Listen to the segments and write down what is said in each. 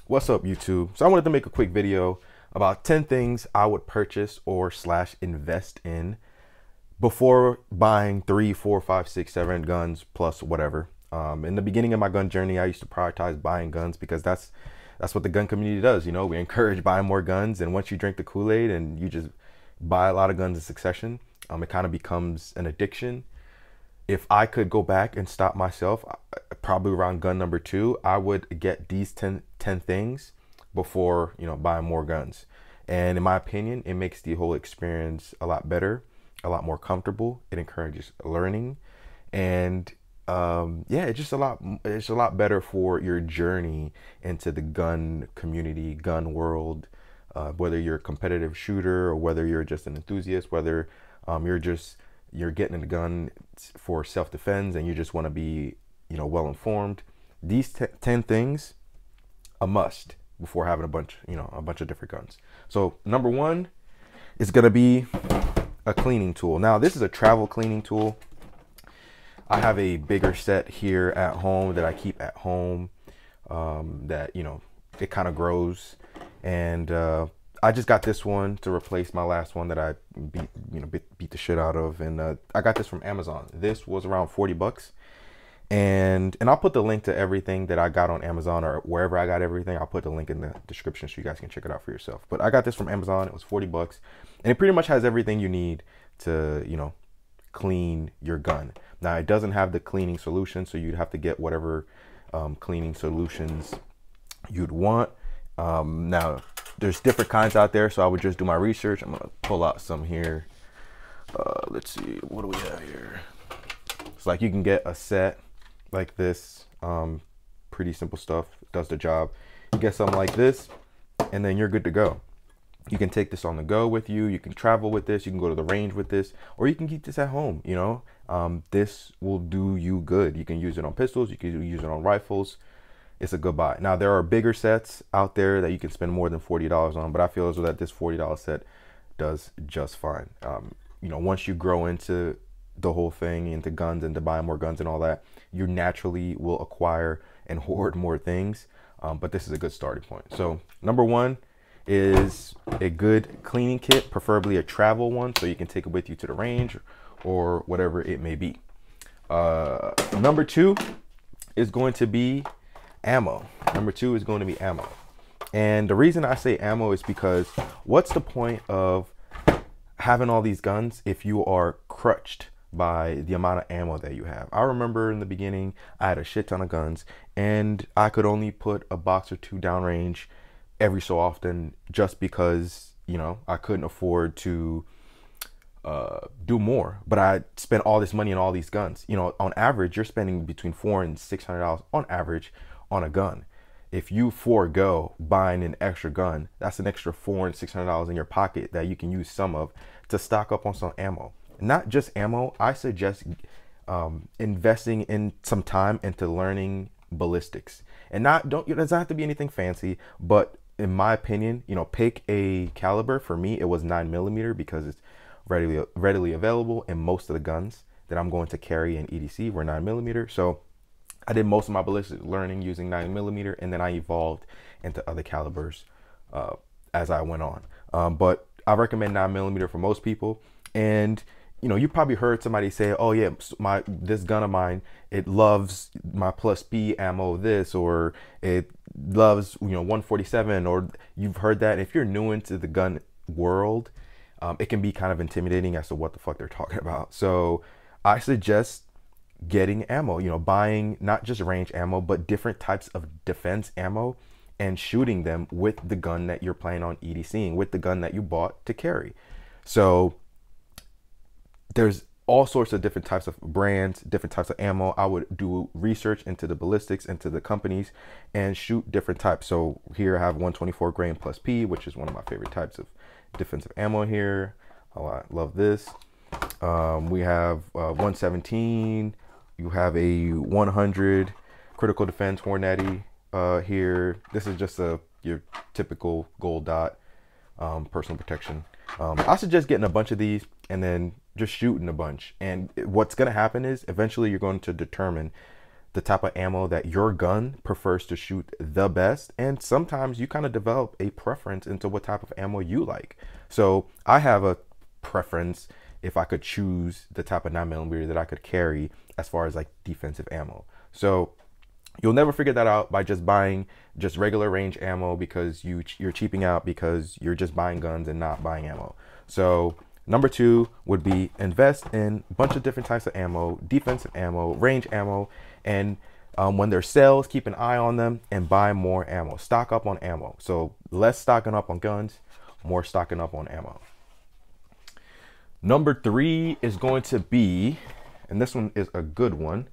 What's up, YouTube? So I wanted to make a quick video about 10 things I would purchase or slash invest in before buying 3, 4, 5, 6, 7 guns plus whatever. In the beginning of my gun journey, I used to prioritize buying guns because that's what the gun community does. You know, we encourage buying more guns, and once you drink the Kool-Aid and you just buy a lot of guns in succession, it kind of becomes an addiction. If I could go back and stop myself, probably around gun number 2, I would get these 10 things before, buying more guns. And in my opinion, it makes the whole experience a lot better, a lot more comfortable. It encourages learning, and yeah, it's a lot better for your journey into the gun community, gun world. Whether you're a competitive shooter or whether you're just an enthusiast, whether you're getting a gun for self-defense and you just want to be, well informed. These 10 things, a must before having a bunch of different guns. So number 1 is gonna be a cleaning tool. Now this is a travel cleaning tool. I have a bigger set here at home that I keep at home. That it kind of grows, and I just got this one to replace my last one that I beat the shit out of, and I got this from Amazon. This was around 40 bucks, and I'll put the link to everything that I got on Amazon or wherever I got everything. I'll put the link in the description so you guys can check it out for yourself. But I got this from Amazon. It was 40 bucks, and it pretty much has everything you need to clean your gun. Now it doesn't have the cleaning solution, so you'd have to get whatever cleaning solutions you'd want. Now there's different kinds out there, so I would just do my research. I'm gonna pull out some here. Let's see, what do we have here? It's like you can get a set like this. Pretty simple stuff, does the job. You get something like this, and then you're good to go. You can take this on the go with you. You can travel with this. You can go to the range with this, or you can keep this at home. This will do you good. You can use it on pistols. You can use it on rifles. It's a good buy. Now there are bigger sets out there that you can spend more than $40 on, but I feel as though that this $40 set does just fine. Once you grow into the whole thing, into guns and to buy more guns and all that, you naturally will acquire and hoard more things. But this is a good starting point. So number 1 is a good cleaning kit, preferably a travel one, so you can take it with you to the range or whatever it may be. Number 2 is going to be ammo. Number 2 is going to be ammo. And the reason I say ammo is because what's the point of having all these guns if you are crutched by the amount of ammo that you have? I remember in the beginning, I had a shit ton of guns, and I could only put a box or 2 downrange every so often, just because I couldn't afford to do more. But I spent all this money on all these guns. On average, you're spending between $400 and $600 on average on a gun. If you forego buying an extra gun, that's an extra $400 and $600 in your pocket that you can use some of to stock up on some ammo. Not just ammo, I suggest investing in some time into learning ballistics. And it doesn't have to be anything fancy, but in my opinion, pick a caliber. For me, it was 9mm because it's readily available, and most of the guns that I'm going to carry in EDC were 9mm. So I did most of my ballistic learning using 9mm, and then I evolved into other calibers as I went on. But I recommend 9mm for most people. And you probably heard somebody say, oh yeah, this gun of mine, it loves my plus P ammo this, or it loves 147, or you've heard that. If you're new into the gun world, it can be kind of intimidating as to what the fuck they're talking about. So I suggest getting ammo, buying not just range ammo, but different types of defense ammo, and shooting them with the gun that you're planning on EDCing, with the gun that you bought to carry. So there's all sorts of different types of brands, different types of ammo. I would do research into the ballistics, into the companies, and shoot different types. So here I have 124 grain plus P, which is one of my favorite types of defensive ammo here. Oh, I love this. We have 117. You have a 100 critical defense Hornady here. This is just your typical gold dot personal protection. I suggest getting a bunch of these and then just shooting a bunch. And what's going to happen is eventually you're going to determine the type of ammo that your gun prefers to shoot the best. And sometimes you kind of develop a preference into what type of ammo you like. So I have a preference if I could choose the type of 9mm that I could carry as far as like defensive ammo. So you'll never figure that out by just buying just regular range ammo, because you're cheaping out because you're just buying guns and not buying ammo. So number 2 would be invest in a bunch of different types of ammo, defensive ammo, range ammo, and when there's sales, keep an eye on them and buy more ammo. Stock up on ammo. So less stocking up on guns, more stocking up on ammo. Number 3 is going to be, and this one is a good one,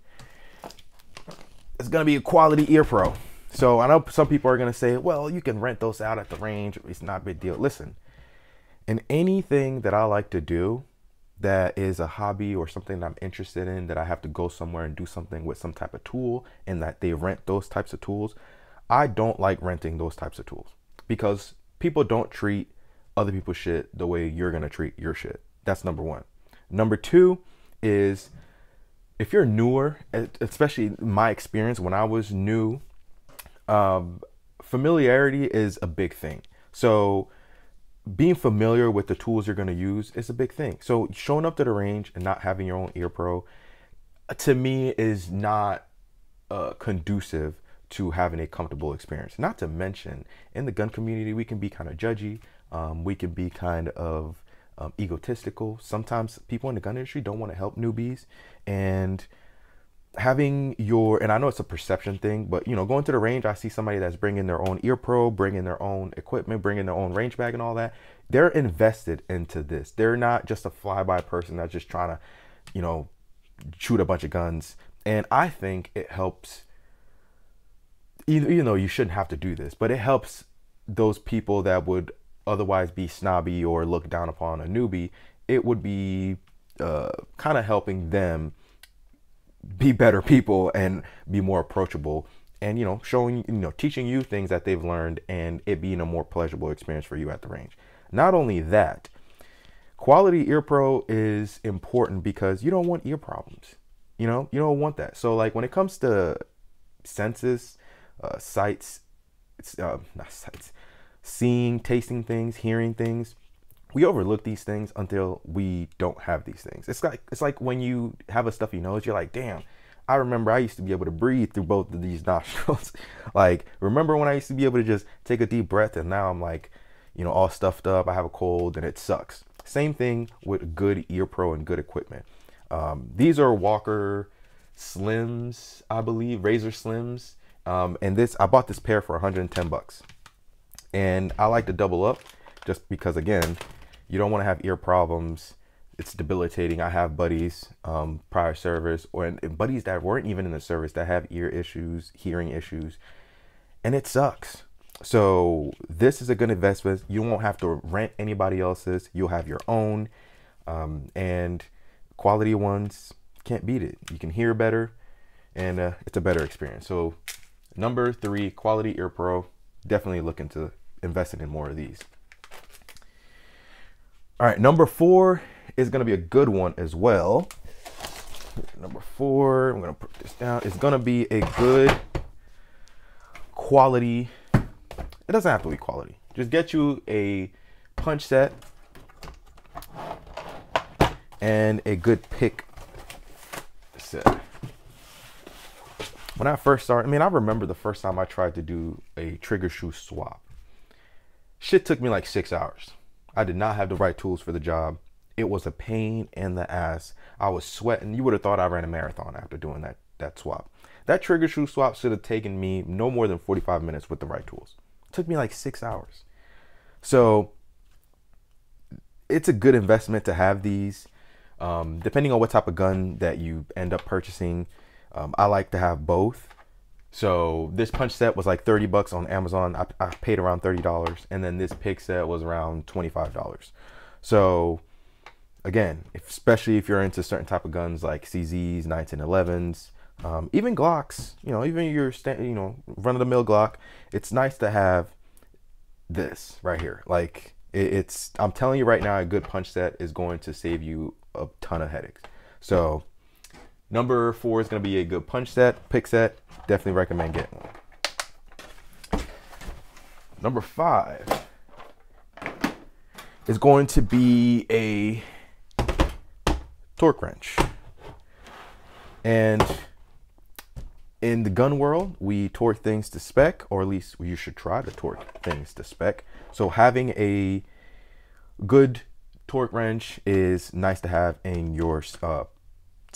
it's going to be a quality ear pro. So I know some people are going to say, well, you can rent those out at the range. It's not a big deal. Listen, in anything that I like to do that is a hobby or something that I'm interested in, that I have to go somewhere and do something with some type of tool, and that they rent those types of tools, I don't like renting those types of tools, because people don't treat other people's shit the way you're going to treat your shit. That's number 1. Number 2 is, if you're newer, especially my experience when I was new, familiarity is a big thing. So being familiar with the tools you're going to use is a big thing. So showing up to the range and not having your own ear pro, to me, is not conducive to having a comfortable experience. Not to mention, in the gun community, we can be kind of judgy. We can be kind of egotistical. Sometimes people in the gun industry don't want to help newbies, and having your, and I know it's a perception thing, but you know, going to the range, I see somebody that's bringing their own ear pro, bringing their own equipment, bringing their own range bag and all that. They're invested into this. They're not just a flyby person that's just trying to, you know, shoot a bunch of guns. And I think it helps, even though you shouldn't have to do this, but it helps those people that would otherwise be snobby or look down upon a newbie. It would be kind of helping them be better people and be more approachable, and you know, showing, you know, teaching you things that they've learned, and it being a more pleasurable experience for you at the range. Not only that, quality ear pro is important because you don't want ear problems. You know, you don't want that. So like when it comes to senses, sights, not sights, seeing, tasting things, hearing things, we overlook these things until we don't have these things. It's like when you have a stuffy nose, you're like, damn, I remember I used to be able to breathe through both of these nostrils. Like, remember when I used to be able to just take a deep breath, and now I'm like, you know, all stuffed up, I have a cold, and it sucks. Same thing with good ear pro and good equipment. These are Walker Slims, I believe, Razor Slims. And this, I bought this pair for 110 bucks. And I like to double up just because, again, you don't want to have ear problems. It's debilitating. I have buddies, prior service, and buddies that weren't even in the service that have ear issues, hearing issues, and it sucks. So this is a good investment. You won't have to rent anybody else's. You'll have your own, and quality ones, can't beat it. You can hear better, and it's a better experience. So number 3, quality ear pro. Definitely look into investing in more of these. All right, number 4 is going to be a good one as well. Number 4, I'm going to put this down. It's going to be a good quality. It doesn't have to be quality. Just get you a punch set and a good pick set. When I first started, I mean, I remember the first time I tried to do a trigger shoe swap. Shit took me like 6 hours. I did not have the right tools for the job. It was a pain in the ass. I was sweating. You would have thought I ran a marathon after doing that swap. That trigger shoe swap should have taken me no more than 45 minutes with the right tools. It took me like 6 hours. So it's a good investment to have these. Depending on what type of gun that you end up purchasing, I like to have both. So this punch set was like 30 bucks on Amazon. I paid around $30. And then this pick set was around $25. So again, especially if you're into certain type of guns like CZs, 1911s, even Glocks, you know, even your run-of-the-mill Glock, it's nice to have this right here. Like I'm telling you right now, a good punch set is going to save you a ton of headaches. So Number 4 is going to be a good punch set, pick set. Definitely recommend getting one. Number 5 is going to be a torque wrench. And in the gun world, we torque things to spec, or at least you should try to torque things to spec. So having a good torque wrench is nice to have in your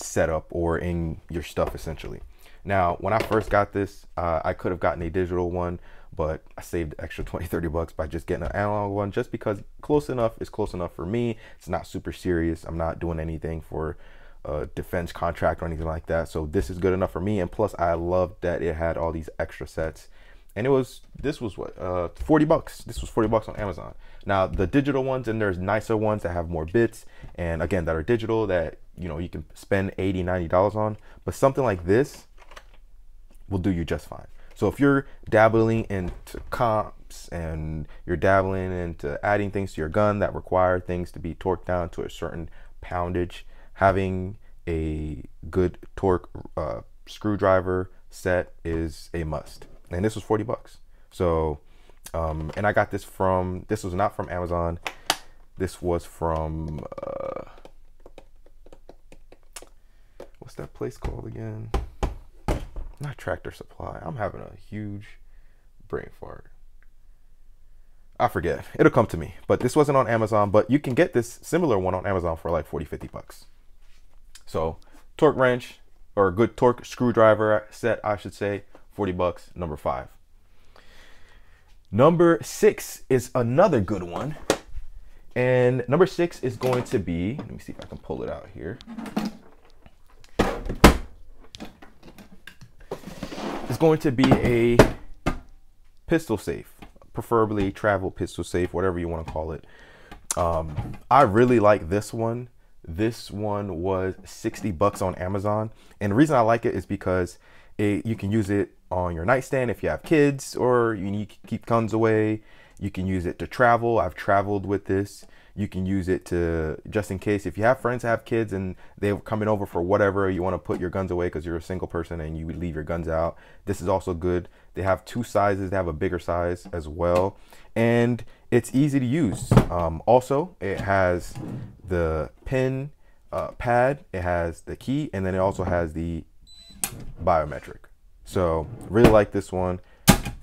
setup or in your stuff essentially. Now, when I first got this, I could have gotten a digital one, but I saved the extra 20-30 bucks by just getting an analog one, just because close enough is close enough for me. It's not super serious. I'm not doing anything for a defense contract or anything like that. So this is good enough for me. And plus I loved that it had all these extra sets. And this was what, 40 bucks. This was 40 bucks on Amazon. Now the digital ones, and there's nicer ones that have more bits, and again, that are digital, that, you know, you can spend $80-$90 on, but something like this will do you just fine. So if you're dabbling into comps and you're dabbling into adding things to your gun that require things to be torqued down to a certain poundage, having a good torque screwdriver set is a must. And this was 40 bucks. So, and I got this this was not from Amazon. This was from, what's that place called again? Not Tractor Supply. I'm having a huge brain fart. I forget. It'll come to me. But this wasn't on Amazon, but you can get this similar one on Amazon for like 40-50 bucks. So torque wrench, or a good torque screwdriver set, I should say, 40 bucks, number 5. Number 6 is another good one. And number 6 is going to be, let me see if I can pull it out here. It's going to be a pistol safe, preferably travel pistol safe, whatever you want to call it. I really like this one. This one was 60 bucks on Amazon. And the reason I like it is because you can use it on your nightstand if you have kids, or you need to keep guns away. You can use it to travel. I've traveled with this. You can use it to, just in case, if you have friends that have kids and they're coming over for whatever, you want to put your guns away because you're a single person and you would leave your guns out. This is also good. They have 2 sizes. They have a bigger size as well. And it's easy to use. Also, it has the pin pad. It has the key, and then it also has the biometric. So really like this one.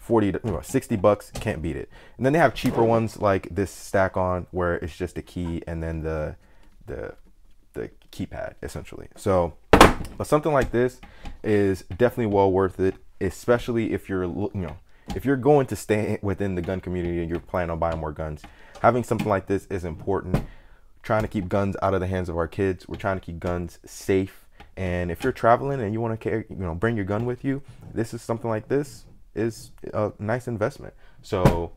60 bucks, can't beat it. And then they have cheaper ones like this Stack-On, where it's just a key and then the keypad essentially. So, but something like this is definitely well worth it, especially if you're, if you're going to stay within the gun community and you're planning on buying more guns. Having something like this is important. Trying to keep guns out of the hands of our kids. We're trying to keep guns safe. And if you're traveling and you want to carry, bring your gun with you, this is something like this is a nice investment. So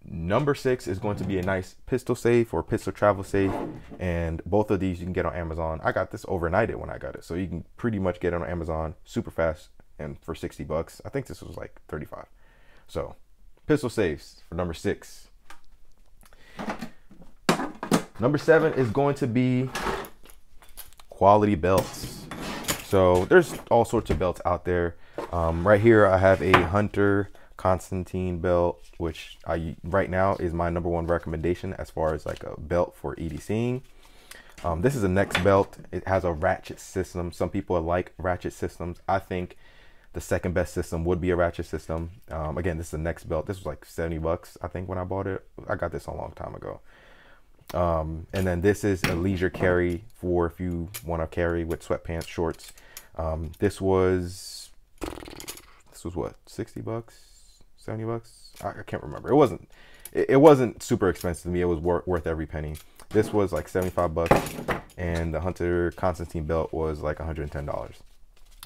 number 6 is going to be a nice pistol safe or pistol travel safe, and both of these you can get on Amazon. I got this overnighted when I got it, so you can pretty much get it on Amazon super fast and for 60 bucks. I think this was like 35. So pistol safes for number 6. Number 7 is going to be quality belts. So there's all sorts of belts out there. Right here I have a Hunter Constantine belt, which right now is my number 1 recommendation as far as like a belt for EDCing. This is a Next belt. It has a ratchet system. Some people like ratchet systems. I think the second best system would be a ratchet system. Again, this is a Next belt. This was like 70 bucks, I think, when I bought it. I got this a long time ago. And then this is a leisure carry for if you want to carry with sweatpants, shorts. This was what, 60 bucks, 70 bucks? I can't remember. It wasn't super expensive to me. It was worth every penny. This was like 75 bucks, and the Hunter Constantine belt was like $110.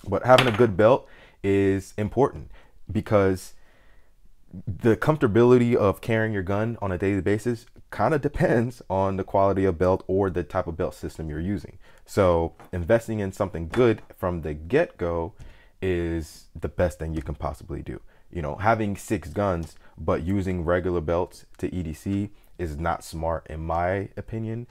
But having a good belt is important, because the comfortability of carrying your gun on a daily basis kind of depends on the quality of belt or the type of belt system you're using. So investing in something good from the get-go is the best thing you can possibly do. Having 6 guns but using regular belts to EDC is not smart, in my opinion.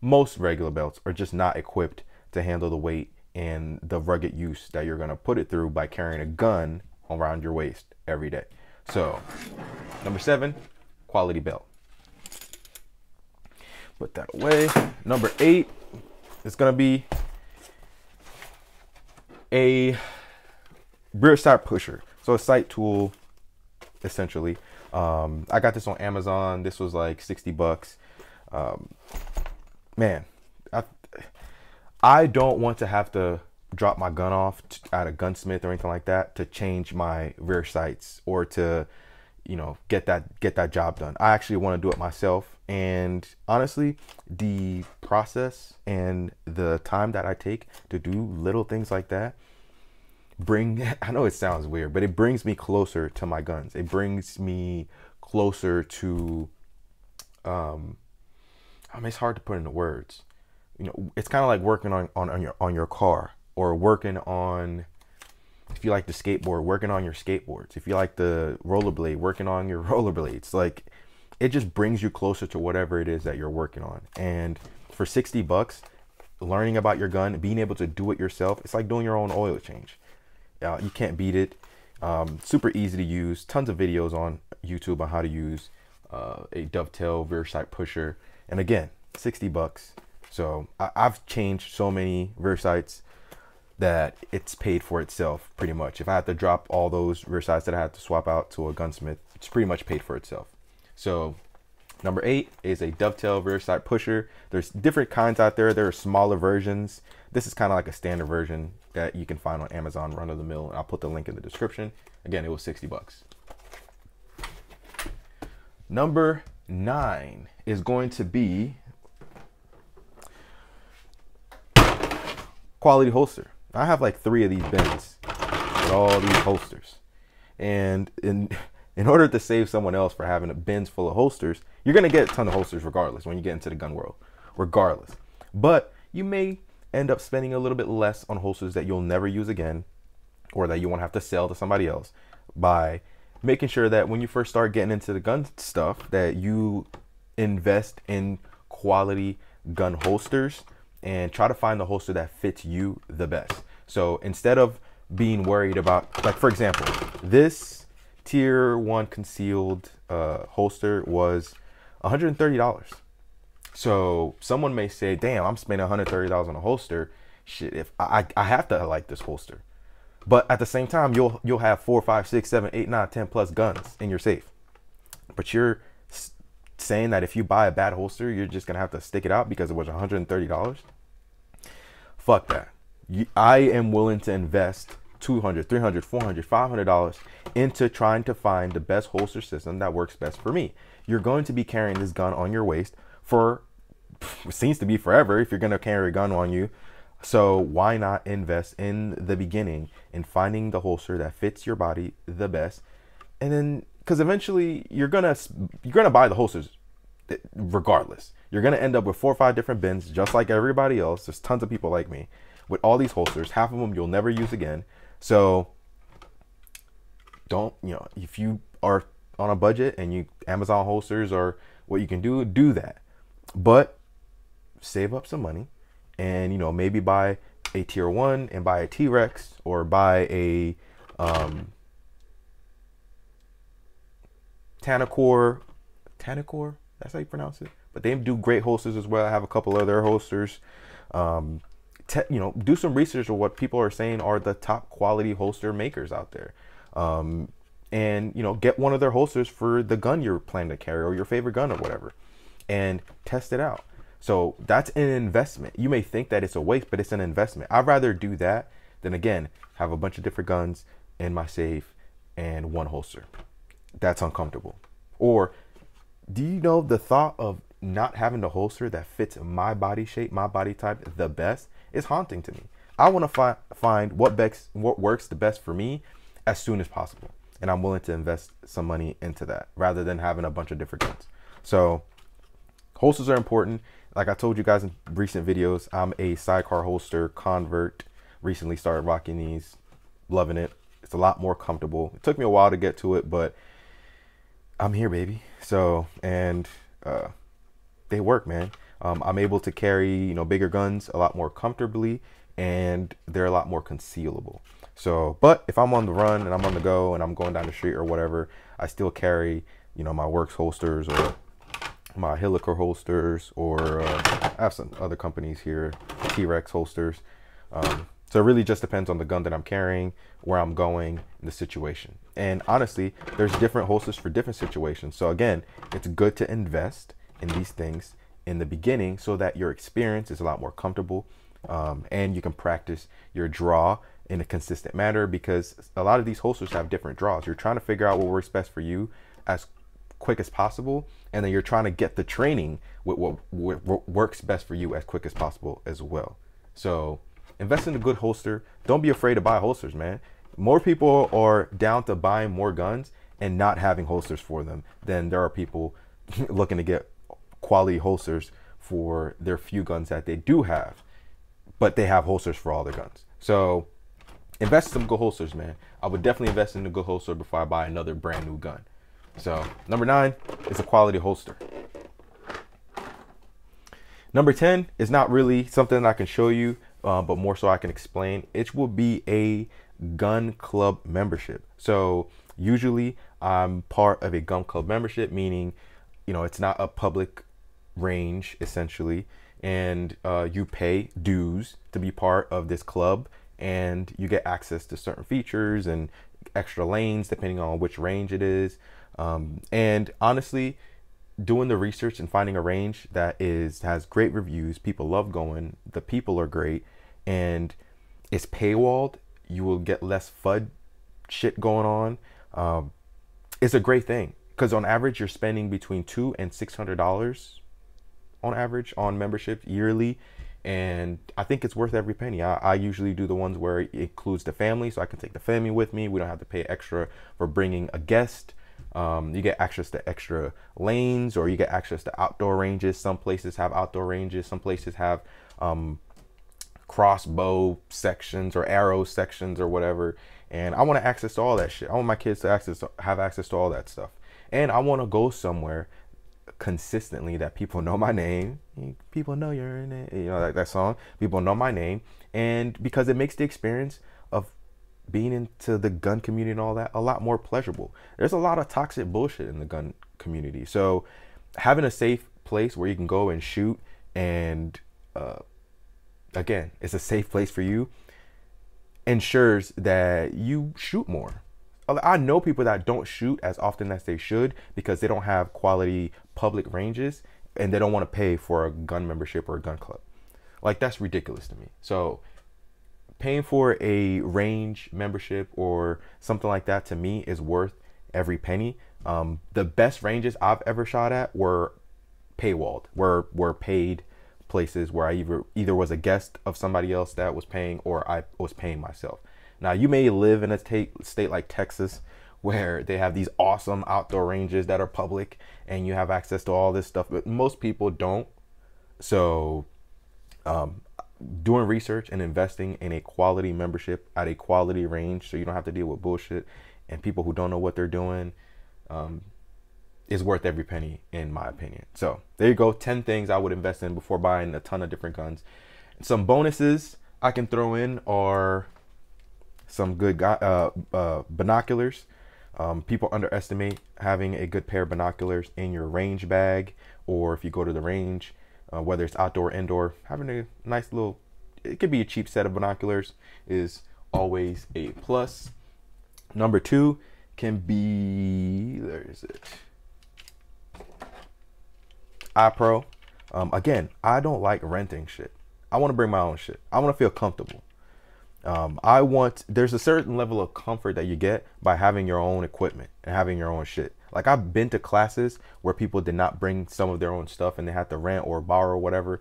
Most regular belts are just not equipped to handle the weight and the rugged use that you're going to put it through by carrying a gun around your waist every day. So number 7, quality belt. Put that away. Number 8 is going to be a rear side pusher. So a sight tool, essentially. I got this on Amazon. This was like $60. Man, I don't want to have to drop my gun off at a gunsmith or anything like that to change my rear sights or to, you know, get that job done. I actually want to do it myself. And honestly, the process and the time that I take to do little things like that I know it sounds weird, but it brings me closer to my guns. It brings me closer to, I mean, it's hard to put into words. You know, it's kind of like working on your car, or working on, if you like to skateboard, working on your skateboards. If you like the rollerblade, working on your rollerblades. Like, it just brings you closer to whatever it is that you're working on. And for $60, learning about your gun, being able to do it yourself, it's like doing your own oil change. You can't beat it. Super easy to use. Tons of videos on YouTube on how to use a dovetail rear sight pusher. And again, $60. So I've changed so many rear sights that it's paid for itself pretty much. If I had to drop all those rear sights that I had to swap out to a gunsmith, it's pretty much paid for itself. So number 8 is a dovetail rear sight pusher. There's different kinds out there. There are smaller versions. This is kind of like a standard version that you can find on Amazon, run of the mill. I'll put the link in the description. Again, it was $60. Number 9 is going to be quality holster. I have like 3 of these bins with all these holsters. And in order to save someone else for having a bins full of holsters, you're going to get a ton of holsters regardless when you get into the gun world, regardless. But you may end up spending a little bit less on holsters that you'll never use again, or that you won't have to sell to somebody else, by making sure that when you first start getting into the gun stuff, that you invest in quality gun holsters and try to find the holster that fits you the best. So instead of being worried about, like, for example, this tier 1 concealed holster was $130. So someone may say, damn, I'm spending $130 on a holster. Shit, if I have to like this holster. But at the same time, you'll have 4, 5, 6, 7, 8, 9, 10 plus guns in your safe. But you're saying that if you buy a bad holster, you're just gonna have to stick it out because it was $130. Fuck that. I am willing to invest $200, $300, $400, $500 into trying to find the best holster system that works best for me. You're going to be carrying this gun on your waist for, it seems to be forever, if you're going to carry a gun on you. So why not invest in the beginning in finding the holster that fits your body the best? And then, because eventually you're gonna buy the holsters regardless. You're gonna end up with 4 or 5 different bins, just like everybody else. There's tons of people like me with all these holsters. Half of them you'll never use again. So don't, you know, if you are on a budget and you Amazon holsters or what you can do that. But save up some money and, you know, maybe buy a tier 1 and buy a T-Rex, or buy a Tanacor, that's how you pronounce it. But they do great holsters as well. I have a couple other holsters. You know, do some research on what people are saying are the top quality holster makers out there. And, you know, get one of their holsters for the gun you're planning to carry, or your favorite gun or whatever, and test it out. So that's an investment. You may think that it's a waste, but it's an investment. I'd rather do that than, again, have a bunch of different guns in my safe and one holster. That's uncomfortable. Or do you know the thought of not having the holster that fits my body shape, my body type the best is haunting to me. I want to find what works the best for me as soon as possible. And I'm willing to invest some money into that rather than having a bunch of different guns. So holsters are important. Like I told you guys in recent videos, I'm a sidecar holster convert. Recently started rocking these, loving it. It's a lot more comfortable. It took me a while to get to it, but I'm here, baby. So, and they work, man. I'm able to carry, you know, bigger guns a lot more comfortably, and they're a lot more concealable. So, but if I'm on the run and I'm on the go and I'm going down the street or whatever, I still carry, you know, my Works holsters or my Helicar holsters, or I have some other companies here, T-Rex holsters. So it really just depends on the gun that I'm carrying, where I'm going, the situation. And honestly, there's different holsters for different situations. So again, it's good to invest in these things in the beginning so that your experience is a lot more comfortable, and you can practice your draw in a consistent manner, because a lot of these holsters have different draws. You're trying to figure out what works best for you as quick as possible, and then you're trying to get the training with what works best for you as quick as possible as well. So invest in a good holster. Don't be afraid to buy holsters, man. More people are down to buying more guns and not having holsters for them than there are people looking to get quality holsters for their few guns that they do have, but they have holsters for all their guns. So invest in some good holsters, man. I would definitely invest in a good holster before I buy another brand new gun. So number 9 is a quality holster. Number 10 is not really something I can show you, but more so I can explain. It will be a gun club membership. So usually I'm part of a gun club membership, meaning, you know, it's not a public range essentially, and you pay dues to be part of this club, and you get access to certain features and extra lanes depending on which range it is. And honestly, doing the research and finding a range that has great reviews, people love going, the people are great, and it's paywalled, you will get less FUD shit going on. It's a great thing, because on average you're spending between $200 and $600 on average on membership yearly, and I think it's worth every penny. I usually do the ones where it includes the family, so I can take the family with me. We don't have to pay extra for bringing a guest. You get access to extra lanes, or you get access to outdoor ranges. Some places have outdoor ranges, some places have crossbow sections or arrow sections or whatever, and I want to access to all that shit. I want my kids to have access to all that stuff, and I want to go somewhere consistently that people know my name. People know your name, you know, like that song, people know my name, and because it makes the experience of being into the gun community and all that a lot more pleasurable. There's a lot of toxic bullshit in the gun community, so having a safe place where you can go and shoot, and again, it's a safe place for you, ensures that you shoot more. I know people that don't shoot as often as they should because they don't have quality public ranges, and they don't want to pay for a gun membership or a gun club. Like, that's ridiculous to me. So paying for a range membership or something like that, to me, is worth every penny. The best ranges I've ever shot at were paywalled, were paid places where I either was a guest of somebody else that was paying, or I was paying myself. Now, you may live in a state like Texas where they have these awesome outdoor ranges that are public and you have access to all this stuff, but most people don't. So doing research and investing in a quality membership at a quality range, so you don't have to deal with bullshit and people who don't know what they're doing, is worth every penny, in my opinion. So there you go, 10 things I would invest in before buying a ton of different guns. Some bonuses I can throw in are some good binoculars. People underestimate having a good pair of binoculars in your range bag, or if you go to the range, whether it's outdoor, indoor, having a nice little, it could be a cheap set of binoculars, is always a plus. Number 2 can be, where is it? iPro. Again, I don't like renting shit. I want to bring my own shit. I want to feel comfortable. There's a certain level of comfort that you get by having your own equipment and having your own shit. Like, I've been to classes where people did not bring some of their own stuff and they had to rent or borrow or whatever.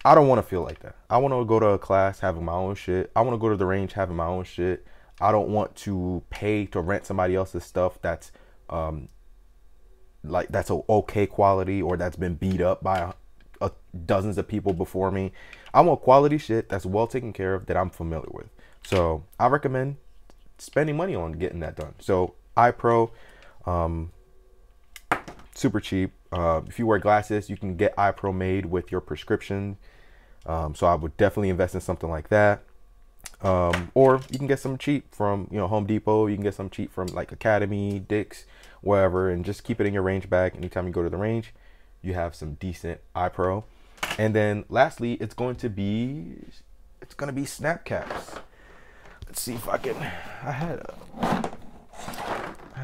I don't want to feel like that. I want to go to a class having my own shit. I want to go to the range having my own shit. I don't want to pay to rent somebody else's stuff that's that's a okay quality, or that's been beat up by dozens of people before me. I want quality shit that's well taken care of, that I'm familiar with. So I recommend spending money on getting that done. So iPro, super cheap. If you wear glasses, you can get eye pro made with your prescription. So I would definitely invest in something like that. Or you can get some cheap from, you know, Home Depot. You can get some cheap from like Academy, Dick's, wherever, and just keep it in your range bag. Anytime you go to the range, you have some decent eye pro. And then lastly, it's going to be snap caps. Let's see if I can. I had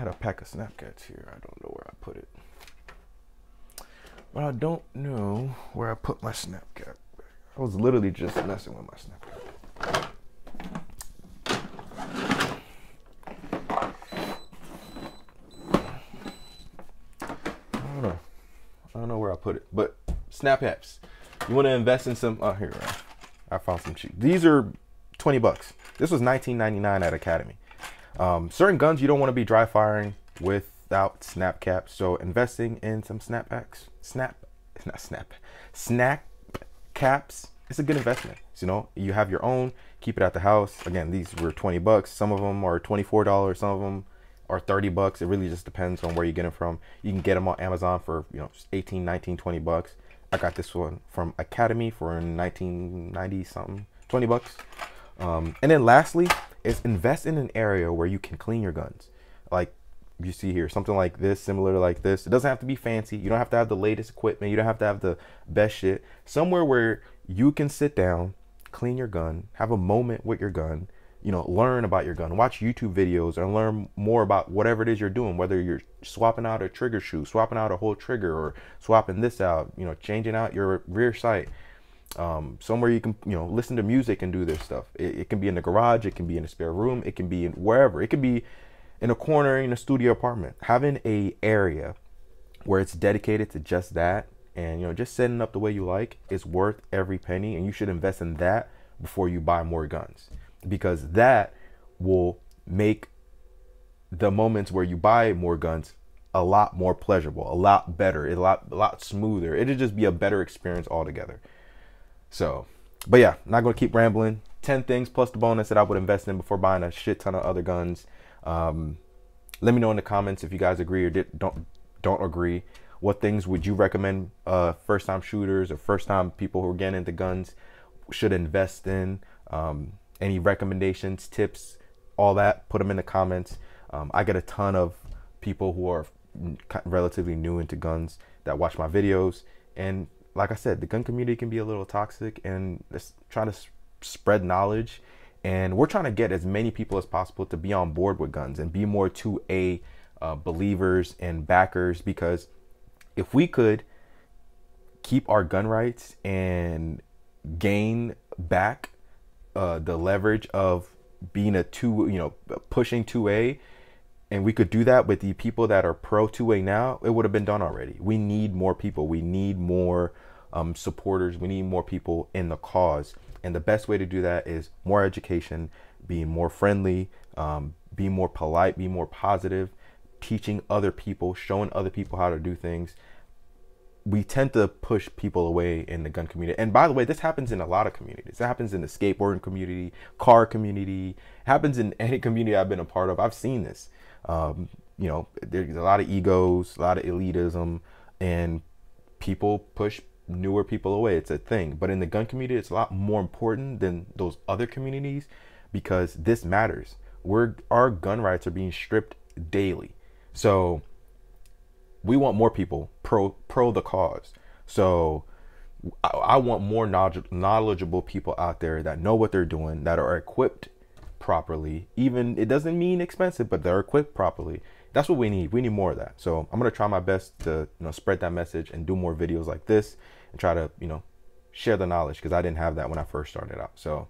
a pack of snap caps here. I don't know where I put it, but I don't know where I put my snap cap. I was literally just messing with my snap cap. I don't know where I put it, but snap caps. You want to invest in some? Oh, here, I found some cheap. These are $20. This was $19.99 at Academy. Certain guns you don't want to be dry firing without snap caps. So investing in some snap caps, it's a good investment. So, you know, you have your own, keep it at the house. Again, these were $20. Some of them are $24. Some of them are $30. It really just depends on where you get them from. You can get them on Amazon for, you know, 18, 19, $20. I got this one from Academy for 1990 something, $20. And then lastly is invest in an area where you can clean your guns. Like you see here, something like this, similar to like this. It doesn't have to be fancy. You don't have to have the latest equipment. You don't have to have the best shit. Somewhere where you can sit down, clean your gun, have a moment with your gun, you know, learn about your gun, watch YouTube videos, and learn more about whatever it is you're doing, whether you're swapping out a trigger shoe, swapping out a whole trigger, or swapping this out, you know, changing out your rear sight. Somewhere you can, you know, listen to music and do this stuff. It can be in the garage, it can be in a spare room, it can be in wherever. It could be in a corner in a studio apartment. Having a area where it's dedicated to just that, and, you know, just setting up the way you like, is worth every penny, and you should invest in that before you buy more guns, because that will make the moments where you buy more guns a lot more pleasurable, a lot better, a lot smoother. It'll just be a better experience altogether. So, but yeah, not gonna keep rambling. 10 things plus the bonus that I would invest in before buying a shit ton of other guns. Let me know in the comments if you guys agree or don't agree. What things would you recommend first time shooters or first time people who are getting into guns should invest in? Any recommendations, tips, all that, put them in the comments. I get a ton of people who are relatively new into guns that watch my videos, and like I said, the gun community can be a little toxic, and let's try to spread knowledge, and we're trying to get as many people as possible to be on board with guns and be more 2A believers and backers, because if we could keep our gun rights and gain back the leverage of being pushing 2A, and we could do that with the people that are pro 2A now, it would have been done already. We need more people. We need more supporters. We need more people in the cause. And the best way to do that is more education, being more friendly, be more polite, be more positive, teaching other people, showing other people how to do things. We tend to push people away in the gun community. And by the way, this happens in a lot of communities. It happens in the skateboarding community, car community, it happens in any community I've been a part of. I've seen this. You know, there's a lot of egos, a lot of elitism, and people push newer people away. It's a thing. But in the gun community, it's a lot more important than those other communities, because this matters. Our gun rights are being stripped daily. So we want more people pro the cause. So I want more knowledgeable people out there that know what they're doing, that are equipped properly. Even, it doesn't mean expensive, but they're equipped properly. That's what we need. We need more of that. So I'm gonna try my best to, you know, spread that message and do more videos like this and try to, you know, share the knowledge, because I didn't have that when I first started out. So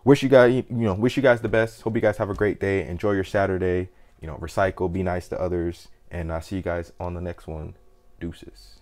wish you guys the best. Hope you guys have a great day. Enjoy your Saturday. You know, recycle, be nice to others, and I'll see you guys on the next one. Deuces.